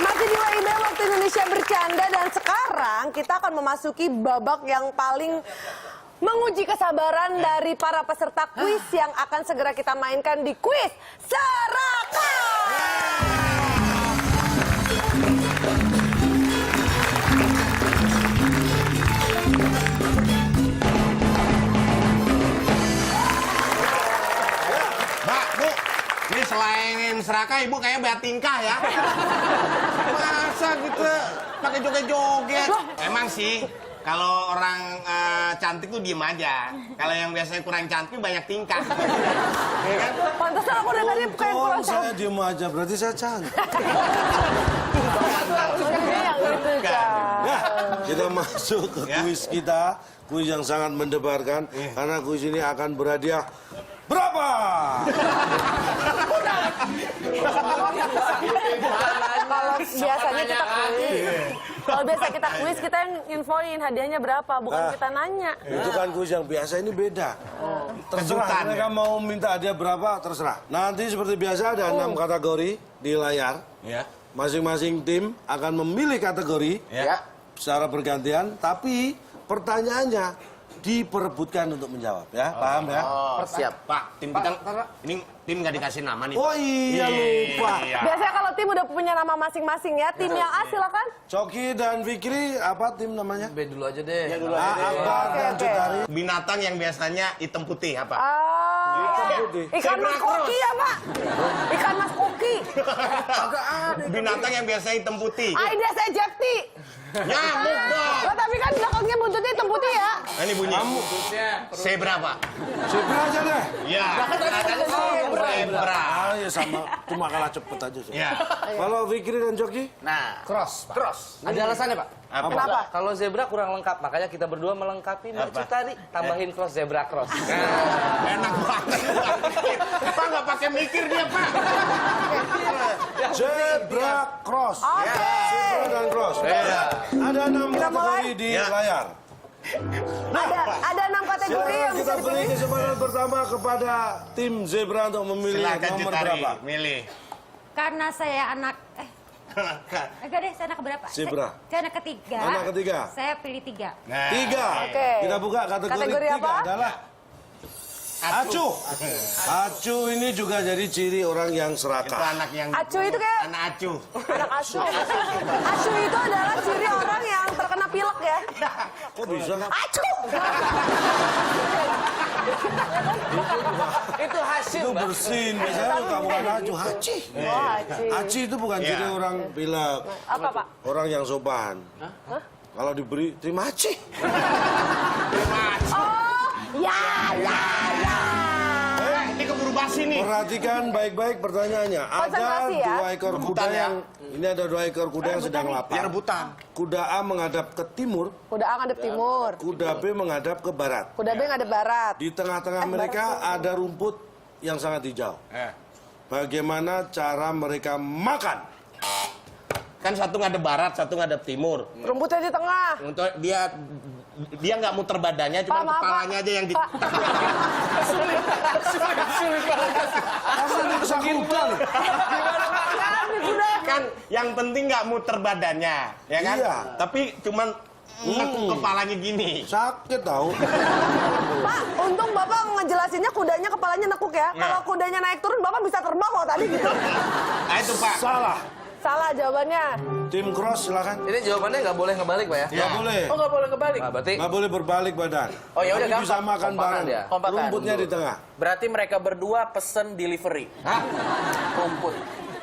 Masih di WIB Waktu Indonesia Bercanda dan sekarang kita akan memasuki babak yang paling menguji kesabaran dari para peserta kuis yang akan segera kita mainkan di kuis Serakah. Mbak, Bu, ini selain serakah, Ibu kayaknya banyak tingkah ya. Masa gitu pakai joget-joget? Emang sih, kalau orang cantik tuh diem aja. Kalau yang biasanya kurang cantik banyak tingkah. Ya kan? Pantesan aku udah tadi kayak kurang Saya diem aja, berarti saya cantik. Ya, kita masuk ke kuis kita. Kuis yang sangat mendebarkan. Karena kuis ini akan berhadiah berapa? Kalau biasa kita kuis, kita yang infoin hadiahnya berapa, bukan kita nanya. Itu kan kuis yang biasa, ini beda. Terserah, Kejutan, mereka mau minta hadiah berapa, terserah. Nanti seperti biasa ada 6 kategori di layar. Ya. Masing-masing tim akan memilih kategori Ya. secara bergantian, tapi pertanyaannya diperebutkan untuk menjawab, ya, paham ya? Oh, siap. Pak, tim kita, ini tim nggak dikasih nama nih. Oh iya, lupa. Iya. Biasanya kalau tim udah punya nama masing-masing ya. Tim yang A silakan. Coki dan Fikri, apa tim namanya? B dulu aja deh. Akbar dan Oke. Cutari. Binatang yang biasanya hitam putih apa? putih. Ikan mas koki ya Pak. Ikan mas koki. Binatang yang biasanya hitam putih. Aida saya Jepti. Nyamuk dong. Oh, tapi kan belakangnya buntutnya hitam putih ya. Nah, ini bunyi. Zebra, Pak. Zebra aja deh. Ya. Zebra. Ah, ya sama, cuma kalah cepet aja. Ya. Kalau Fikri dan Coki? Nah, Cross, Pak. cross. Ada alasannya, Pak. Apa? Kenapa? Kalau zebra kurang lengkap, makanya kita berdua melengkapi Mbak Apa? Cutari. Tambahin cross, zebra cross. Enak banget. Pak nggak pakai mikir dia, Pak. Zebra cross. Zebra dan cross. Ada 6 kategori di Ya. layar. Ada 6 kategori Sekarang yang kita bisa beri dipilih. kesempatan pertama kepada tim Zebra untuk memilih Silakan nomor Cutari, berapa. milih. Karena saya anak enggak deh, saya anak keberapa? Zebra. Saya anak ketiga. Anak ketiga. Saya pilih 3. Nah, 3. Oke. Kita buka kategori Kategori 3 apa? adalah acuh. Acuh ini juga jadi ciri orang yang itu serakah. anak yang Acuh itu kayak anak acuh. anak acuh. Acuh itu adalah ciri orang yang terkena pilek ya. Kok bisa? Acuh. Itu hasil, Itu Mbak. bersin. Biasanya suka bukan acuh, haci. Oh, acuh. Haci itu bukan ciri orang pilek. Apa Pak? Orang yang sopan. Kalau diberi, terima haci. Oh, ya. Ini keburu basi nih. Perhatikan baik-baik pertanyaannya. Ada Konsentrasi ya. 2 ekor kuda Rebutan ya. yang ini ada 2 ekor kuda yang sedang Ya lapar. rebutan. Kuda A menghadap ke timur, Kuda A ngadep timur. kuda B menghadap ke barat. Kuda B ngadep barat. Di tengah-tengah mereka ada rumput yang sangat hijau. Bagaimana cara mereka makan? Kan satu ngadep barat, satu ngadep timur. Rumputnya di tengah. Untuk dia nggak muter badannya, cuma Pak, maaf, kepalanya Pak. aja yang di. Pak. Kan yang penting nggak muter badannya, ya kan? Iya. Tapi cuman nekuk kepalanya gini. Sakit tahu. Pak, untung Bapak ngejelasinnya kudanya kepalanya nekuk ya. Kalau kudanya naik turun Bapak bisa terbang loh tadi gitu. Nah itu Pak. Salah. Salah jawabannya. Tim cross silakan. Ini jawabannya nggak boleh ngebalik, Pak ya? Ya. Nggak boleh. Oh, nggak boleh kebalik. Nah, berarti Nggak boleh berbalik badan. Oh, ya udah, Tapi bisa gampang. makan Kompakan bareng. dia. Kompakan. Rumputnya di tengah. Berarti mereka berdua pesen delivery. Hah? Rumput.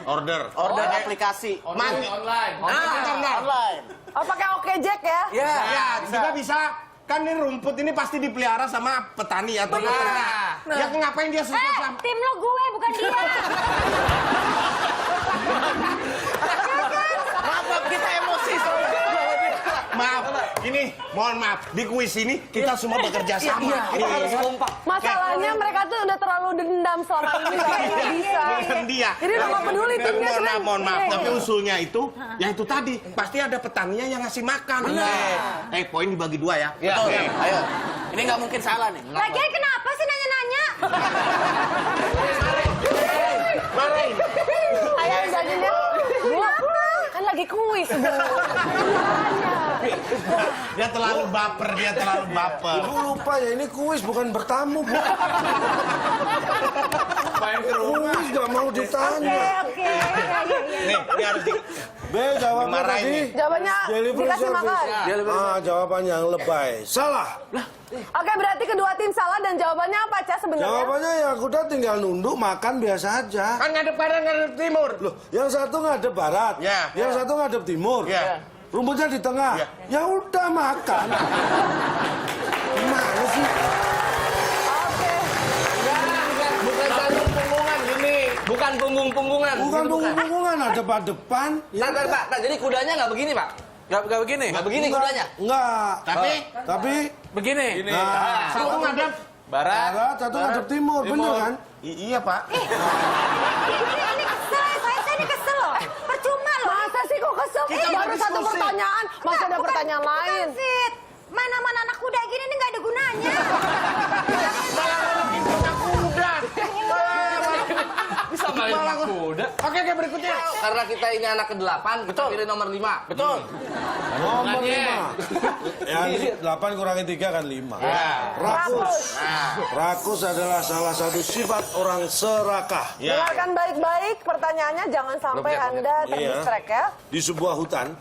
Order. Order aplikasi. online. Online. Oh, pakai Oke Jack ya? Ya. Ya, juga bisa. Kan ini rumput ini pasti dipelihara sama petani atau peternak. Ya ngapain dia suka sama? Tim lo gue, bukan dia. Maaf, kita emosi soalnya. Maaf, ini mohon maaf. Di kuis ini kita semua bekerja sama. Kita harus kompak. Masalahnya mereka tuh udah terlalu dendam selama ini nggak bisa. Dengan dia. Jadi udah nggak peduli timnya. Mohon maaf. Iya, Tapi iya. usulnya itu, ya itu tadi. Pasti ada petaninya yang ngasih makan. Poin dibagi 2 ya. Betul. Ayo. Ini nggak mungkin salah nih. Lagian kenapa sih kuis, Bu. Dia terlalu baper, dia terlalu baper. Ibu lupa ya, ini kuis bukan bertamu, Bu. Main ke rumah. Kuis gak mau ditanya. Oke. Ya, ya, ya. Nih harus di... B, jawabannya Dimarahin tadi. nih. Jawabannya Delivery dikasih service. makan. Jawaban yang lebay. Salah. Oke, berarti kedua tim salah dan jawabannya apa, Ca, sebenarnya? Jawabannya ya kuda tinggal nunduk makan biasa aja. Kan ngadep barat, ngadep timur. Loh, yang satu ngadep barat, Ya. yang satu ngadep timur. Ya. Rumputnya di tengah. Ya. Ya udah makan. Gimana sih? Oke. Bukan punggung-punggungan gini. Bukan punggung-punggungan. Bukan punggung-punggungan, adep-adepan. Pak. Jadi kudanya nggak begini, Pak? Nggak begini. Nggak begini kudanya? Enggak. Tapi Begini. nah, Satu ngadep. Barat. barat, satu ngadep timur, bener kan? Iya, Pak. Ini kesel, saya ini kesel loh. Percuma loh. Masa sih kok kesel? Kita Baru udah satu diskusi. pertanyaan, masih ada pertanyaan lain. Fit. Mana-mana anak kuda gini ini nggak ada gunanya. Bisa main kuda. Oke, berikutnya. Karena kita ini anak ke-8, kita pilih nomor 5. Betul. Nomor 5. Ya, 8 kurangi 3 kan 5. Rakus. Rakus adalah salah satu sifat orang serakah. Dengarkan baik-baik pertanyaannya, jangan sampai Anda terdistract ya. Di sebuah hutan,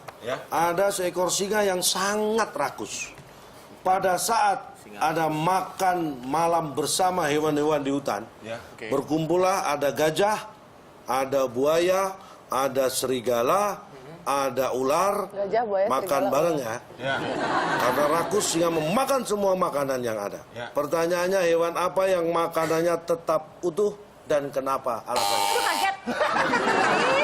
ada seekor singa yang sangat rakus. Pada saat ada makan malam bersama hewan-hewan di hutan, berkumpullah ada gajah, ada buaya, ada serigala, ada ular, Gajah, buaya, makan serigala, bareng ya. Karena rakus singa memakan semua makanan yang ada. Pertanyaannya, hewan apa yang makanannya tetap utuh dan kenapa alasannya? Itu kaget.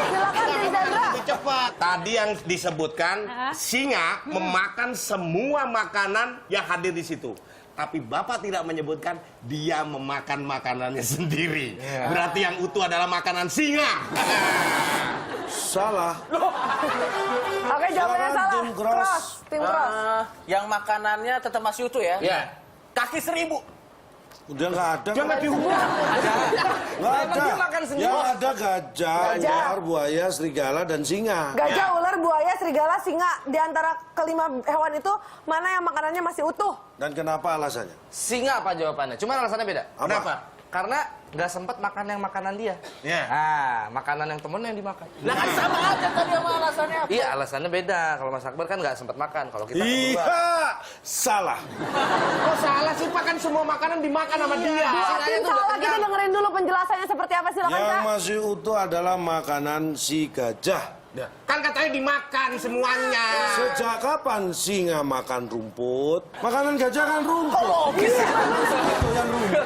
Silakan tim Zebra. Cepat. Tadi yang disebutkan singa memakan semua makanan yang hadir di situ. Tapi Bapak tidak menyebutkan dia memakan makanannya sendiri. Berarti yang utuh adalah makanan singa. Salah. Oke, jawabannya Silakan, salah. tim Cross. Tim Cross. Yang makanannya tetap masih utuh ya? Iya. Kaki 1000. Udah nggak ada. Dia nggak diubah. Nggak ada. dia makan sendiri. Yang ada gajah, ular, buaya, serigala, dan singa. Gajah, ular, buaya, serigala, singa. Di antara kelima hewan itu, mana yang makanannya masih utuh? Dan kenapa alasannya? Singa apa jawabannya? Cuma alasannya beda. Apa? Kenapa? Karena nggak sempat makan yang makanan dia. Ya. Makanan yang temennya yang dimakan. Lah kan sama aja tadi sama alasannya. Iya, alasannya beda. Kalau Mas Akbar kan nggak sempat makan. Kalau kita Iya, berdua. salah. Kok salah sih, Pak? Kan semua makanan dimakan sama dia. Dua tim itu udah salah, kita kenyang. dengerin dulu penjelasannya seperti apa. Silakan, Yang Kak. masih utuh adalah makanan si gajah. Kan katanya dimakan semuanya. Sejak kapan singa makan rumput? Makanan gajah kan rumput. Logis. Itu yang rumput.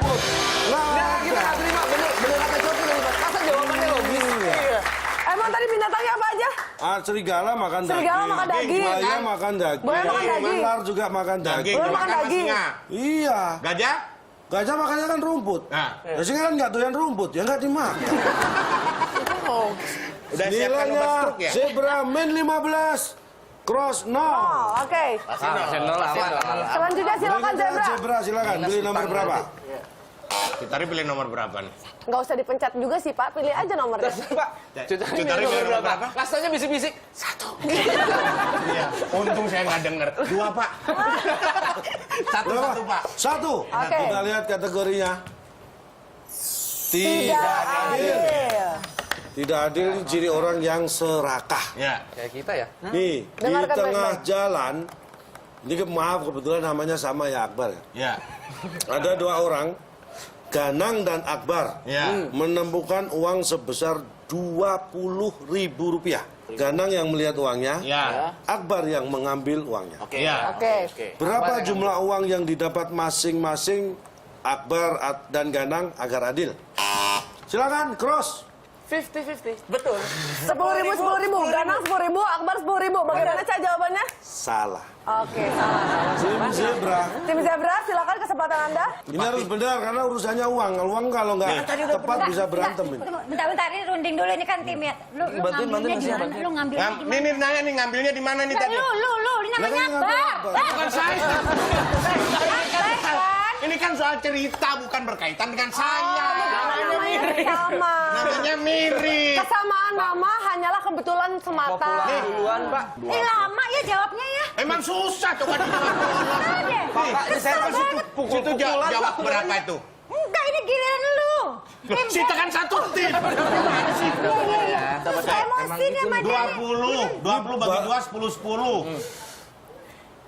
Lah, Kita nggak terima. Bener kata Coki dari Mas. Masa jawabannya logis? iya. Emang tadi binatangnya apa aja? Serigala makan daging. Serigala makan daging. Buaya makan daging. Buaya makan daging. Ular juga makan daging. Ular makan Dimakan sama daging. singa. Iya. Gajah? Gajah makannya kan rumput. Nah. Ya singa kan nggak doyan rumput, ya nggak dimakan. Udah siapkan obat Nilainya stroke ya? zebra min 15, cross 0. Oh, oke. Masih nol aman. Selanjutnya silakan, Zebra. Zebra silakan, pilih nomor berapa? Kita pilih nomor berapa nih? Nggak usah dipencet juga sih, Pak. Pilih aja nomornya. Pak, Cutari pilih nomor berapa? Rasanya bisik-bisik. Iya. Untung saya nggak denger. 2, Pak. Satu, Pak. 1. Oke. Kita lihat kategorinya. Tidak adil. Tidak adil ini ciri orang yang serakah. Ya. Kayak kita ya. Nih, di Dengarkan tengah baik-baik. jalan, ini maaf kebetulan namanya sama ya Akbar. Ya. Ya. Ada 2 orang, Ganang dan Akbar, Ya. menemukan uang sebesar Rp20.000. Ganang yang melihat uangnya, Ya. Akbar yang mengambil uangnya. Oke. Ya. Oke. Berapa jumlah uang yang didapat masing-masing Akbar dan Ganang agar adil? Silakan, cross. 50-50. Betul. 10.000, 10.000. Ganang 10.000, Akbar 10.000. Bagaimana, Ca, jawabannya? Salah. Oke, salah. Tim Zebra. Tim Zebra, silakan kesempatan Anda. Ini harus benar karena urusannya uang. Uang kalau nggak tepat bisa berantem ini. Bentar, ini runding dulu, ini kan tim ya. Lu Bantuin, ngambilnya bantuin, gimana? bantuin. Lu ngambilnya Ini gimana? nanya nih, ngambilnya di mana nih Lah, tadi? lu, ini namanya Lah, kan ngambil Akbar. Akbar. Bukan saya. Akbar kan? Ini kan soal cerita, bukan berkaitan dengan saya. Namanya sama. Namanya mirip. Kesamaan nama hanyalah kebetulan semata. Duluan, Pak. Lama ya jawabnya ya. Emang susah coba dijawab. Ada. Pak, saya kasih Situ jawab berapa itu? Enggak, ini giliran lu. Kita kan satu tim. Iya. Emosi nih sama dia. 20 bagi 2, 10.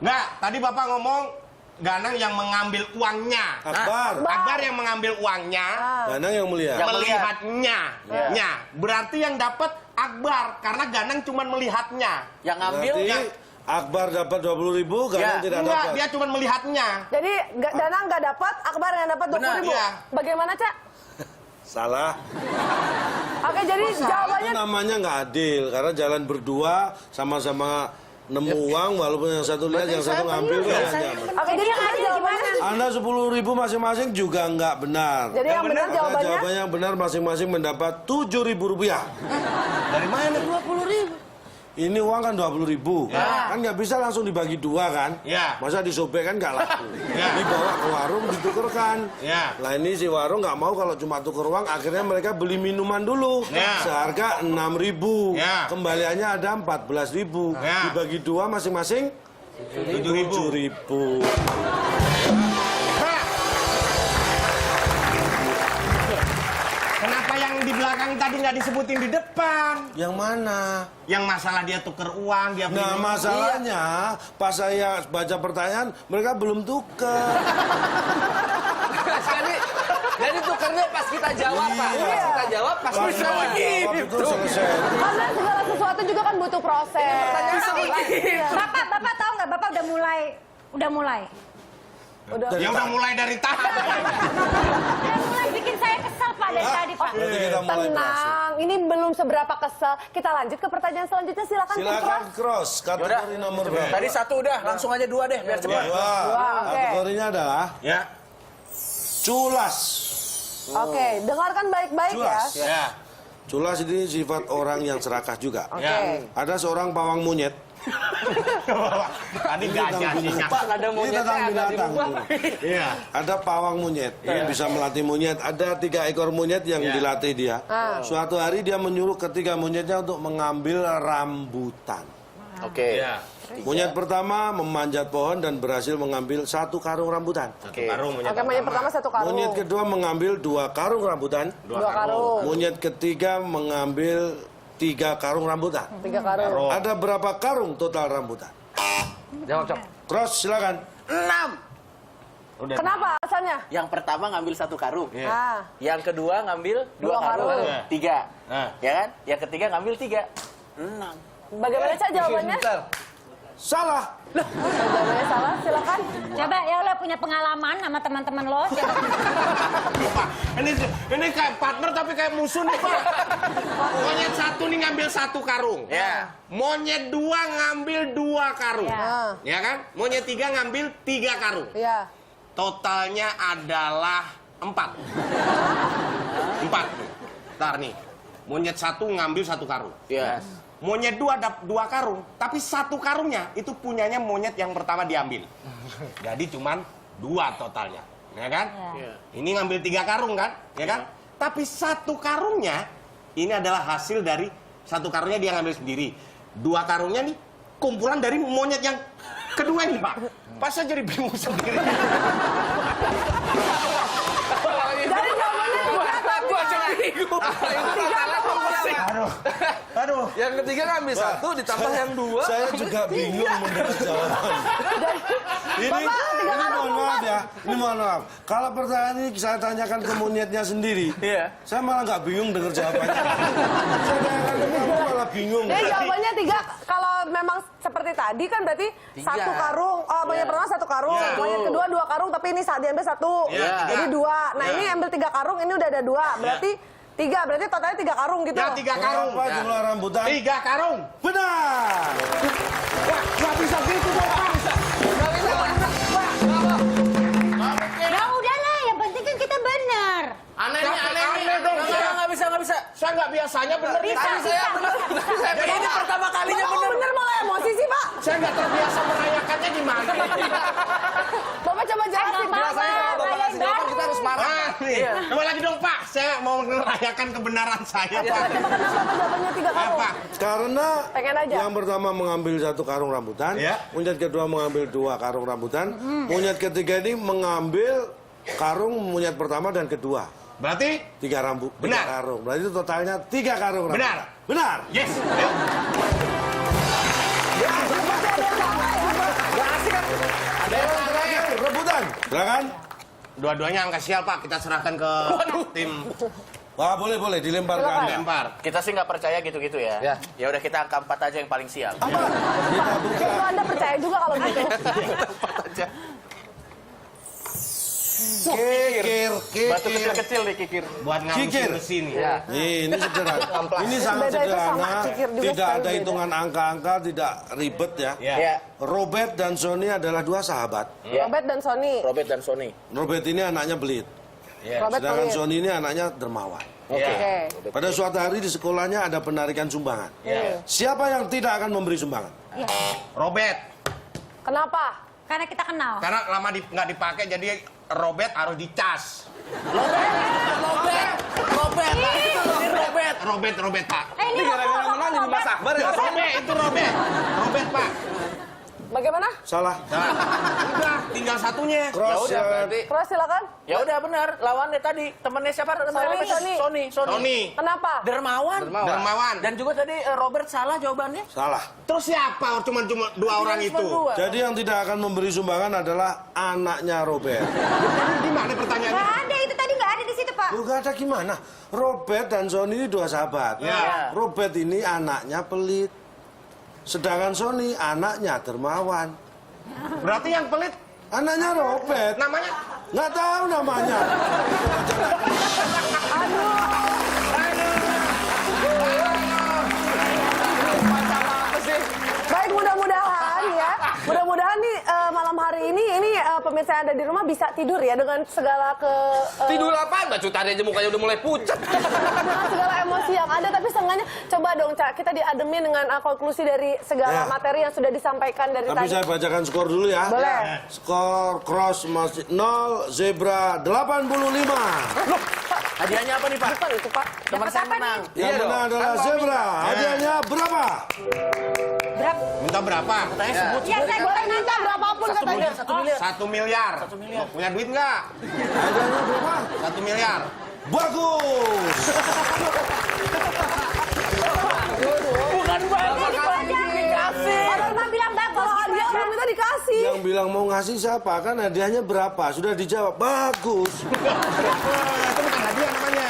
Enggak, tadi Bapak ngomong Ganang yang mengambil uangnya. Akbar yang mengambil uangnya. Ganang yang mulia. Melihatnya. Nya. Berarti yang dapat Akbar karena Ganang cuma melihatnya. Yang ngambil Berarti Akbar dapat 20.000, Ganang tidak Enggak, dapat. dia cuma melihatnya. Jadi Danang nggak dapat, Akbar yang dapat 20.000. iya. Bagaimana, Cak? Salah. Oke, jadi jawabannya Itu namanya nggak adil karena jalan berdua sama-sama nemu uang walaupun yang satu lihat yang satu ngambil kayaknya. Oke, jadi yang adil gimana? Anda 10.000 masing-masing juga nggak benar. Jadi yang benar Karena jawabannya? jawabannya yang benar masing-masing mendapat 7.000 rupiah. Dari mana? 20.000. Ini uang kan 20.000, kan nggak bisa langsung dibagi dua kan? Ya. Masa disobek kan nggak laku. Ya. Dibawa ke warung ditukerkan. Ya. Lah ini si warung nggak mau kalau cuma tuker uang, akhirnya mereka beli minuman dulu Ya. seharga 6.000. Ya. Kembaliannya ada 14.000. Ya. Dibagi dua masing-masing 7.000. Kenapa yang di belakang tadi nggak disebutin di depan? Yang mana? Yang masalah dia tuker uang, dia beli. Nah masalahnya pas saya baca pertanyaan mereka belum tuker. Jadi tukernya pas kita jawab, Pak. Iya. Pas kita jawab, pas Pas bisa jawab begitu. itu selesai. Karena segala sesuatu juga kan butuh proses. Bisa begitu. Bapak tahu nggak? Bapak udah mulai. Ya udah mulai dari tahap. Udah mulai bikin saya kesel Pak dari tadi Pak. Berarti kita mulai proses. Tenang, ini belum seberapa kesel. Kita lanjut ke pertanyaan selanjutnya, silakan. Tim Silakan Cross. cross kategori nomor berapa? Tadi satu udah, langsung aja dua deh biar cepat. Dua. oke. Kategorinya adalah Ya. culas. Oke, dengarkan baik-baik ya. Culas. Ya. Culas ini sifat orang yang serakah juga. Oke. Ya. Ada seorang pawang monyet. Tadi gajah sihnya. Pak, nggak ada Ini monyetnya tentang agak binatang. dirubah. Iya. Ada pawang monyet yang bisa melatih monyet. Ada 3 ekor monyet yang Ya. dilatih dia. Suatu hari dia menyuruh ketiga monyetnya untuk mengambil rambutan. Oke. Iya. Monyet pertama memanjat pohon dan berhasil mengambil 1 karung rambutan. Satu karung monyet Oke, monyet pertama 1 karung. Monyet kedua mengambil 2 karung rambutan. 2 karung. Monyet ketiga mengambil 3 karung rambutan. 3 karung. Ada berapa karung total rambutan? Jawab, Cok. Cross silakan. 6. Kenapa alasannya? Yang pertama ngambil 1 karung. Ah, Yang kedua ngambil 2 Dua karung. karung. 3. Nah. Ya kan? Yang ketiga ngambil 3. 6. bagaimana Cak jawabannya? Salah. Jawabannya salah, silakan. Coba ya lo punya pengalaman sama teman-teman lo. Coba. Pak, ini kayak partner tapi kayak musuh nih, Pak. Monyet satu nih ngambil 1 karung. Ya. Monyet 2 ngambil 2 karung. Ya. Ya kan? Monyet 3 ngambil 3 karung. Iya. Totalnya adalah 4. 4. Ntar nih. Monyet 1 ngambil 1 karung. Iya. Monyet 2 ada 2 karung, tapi 1 karungnya itu punyanya monyet yang pertama diambil. Jadi cuman 2 totalnya, ya kan? Iya. Ini ngambil 3 karung kan, ya kan? Tapi 1 karungnya ini adalah hasil dari 1 karungnya dia ngambil sendiri. 2 karungnya nih kumpulan dari monyet yang kedua ini, Pak. Pas saya jadi bingung sendiri. Jadi jawabannya 3 Gua aja bingung. Aduh. Yang ketiga ngambil 1 ditambah yang 2. Saya juga bingung mendengar jawaban. Ini mohon maaf ya. Ini mohon maaf. Kalau pertanyaan ini saya tanyakan ke monyetnya sendiri. Iya. Saya malah nggak bingung dengar jawabannya. Saya tanyakan ke kamu malah bingung. Jadi jawabannya 3. Kalau memang seperti tadi kan berarti 1 karung. Oh, monyet pertama 1 karung. Iya. Monyet kedua 2 karung, tapi ini saat diambil 1. Iya. Jadi 2. Nah, Iya. ini ambil 3 karung, ini udah ada 2. Berarti 3. Berarti totalnya 3 karung gitu. Ya 3 karung. Berapa jumlah rambutan? 3 karung. Benar. Wah, nggak bisa gitu dong, Pak. Ya udahlah, yang penting kan kita benar. Aneh nih, aneh nih. Aneh dong, saya. Nggak bisa, nggak bisa. Saya nggak biasanya bener. Bisa, Tadi saya benar. Jadi ini pertama kalinya Bapak benar. bener malah emosi sih, Pak. Saya nggak terbiasa merayakannya gimana. Bapak coba jelasin. Nggak apa-apa. jawaban kita harus marah. Ah, nih. Coba lagi dong Pak, saya mau merayakan kebenaran saya Pak. Coba kenapa Pak jawabannya 3 karung? Apa? Karena Pengen aja. yang pertama mengambil 1 karung rambutan, Ya. monyet kedua mengambil 2 karung rambutan, monyet ketiga ini mengambil karung monyet pertama dan kedua. Berarti 3 Benar. karung. Berarti totalnya 3 karung rambutan. Benar. Benar. yes. Ayo. Rebutan. Silakan. Dua-duanya angka sial Pak, kita serahkan ke tim Wah, boleh dilempar ke Anda. lempar. Kita sih nggak percaya gitu-gitu ya. Ya udah kita angka 4 aja yang paling sial. Apa? Kita buka. Kalau Anda percaya juga kalau gitu. 4 aja. Kikir. Batu kecil-kecil nih kikir. Buat Kikir. ngabisin mesin ya. Ini sederhana. Ini sangat Beda itu sama sederhana. kikir juga Tidak sekali ada beda. hitungan angka-angka, tidak ribet ya. Ya. Robert dan Sony adalah 2 sahabat. Robert dan Sony. Robert dan Sony. Robert ini anaknya belit. Robert Sedangkan pelit. Sony ini anaknya dermawan. Oke. Pada suatu hari di sekolahnya ada penarikan sumbangan. Siapa yang tidak akan memberi sumbangan? Robert, Kenapa? Karena kita kenal. karena lama nggak dipakai jadi Robert harus dicas. Robert Pak. Ini Gara-gara menang jadi Mas Akbar ya. Robert itu Robert Pak. Bagaimana? Salah. Nah, udah tinggal satunya. Cross udah, ya. berarti. Cross silakan. Ya udah benar, lawannya tadi temennya siapa? Sony. Tony, Kenapa? Dermawan. Dermawan. Dan juga tadi Robert salah jawabannya. Salah. Terus siapa? Cuma 2 orang itu. Jadi yang tidak akan memberi sumbangan adalah anaknya Robert. Gimana pertanyaannya? Nggak ada, itu tadi nggak ada di situ, Pak. Lu gak ada gimana? Robert dan Sony ini 2 sahabat. Ya. Robert ini anaknya pelit. Sedangkan Sony anaknya dermawan. Berarti yang pelit Anaknya Robert. namanya Nggak tahu namanya. Baik, mudah-mudahan ya. Mudah-mudahan nih malam hari ini pemirsa yang ada di rumah bisa tidur ya dengan segala Tidur apaan? Mbak Cut tadi aja mukanya udah mulai pucat. dengan segala emosi yang ada, tapi seenggaknya coba dong Cak, kita diademin dengan konklusi dari segala Ya. materi yang sudah disampaikan dari Tapi tadi. saya bacakan skor dulu ya. Boleh. Skor cross masih 0, zebra 85. Hadiahnya apa nih Pak? Bukan itu Pak. Teman saya menang. Yang menang adalah zebra. Hadiahnya berapa? Berapa? minta berapa? Ya, saya boleh minta berapapun katanya. 1 miliar. Punya duit nggak? Hadiahnya berapa? 1 miliar. Bagus. Bukan Bapak kali dikasih. Orang mah bilang bagus. Kalau hadiah belum minta dikasih. Yang bilang mau ngasih siapa? Kan hadiahnya berapa? Sudah dijawab. Bagus. Itu bukan hadiah namanya.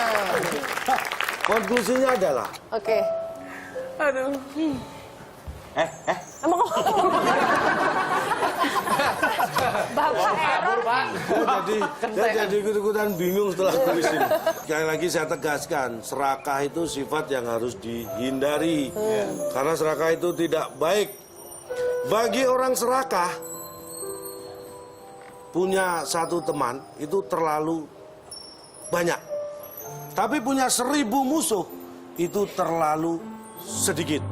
Konklusinya adalah Oke. Aduh. Emang kok? Bapak error. saya jadi ikut-ikutan bingung setelah tulis ini. Sekali lagi saya tegaskan, serakah itu sifat yang harus dihindari. Karena serakah itu tidak baik. Bagi orang serakah, punya satu teman itu terlalu banyak. Tapi punya 1000 musuh itu terlalu sedikit.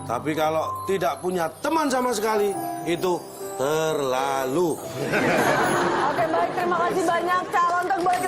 Tapi kalau tidak punya teman sama sekali, itu terlalu. Oke, baik. Terima kasih banyak calon terbaik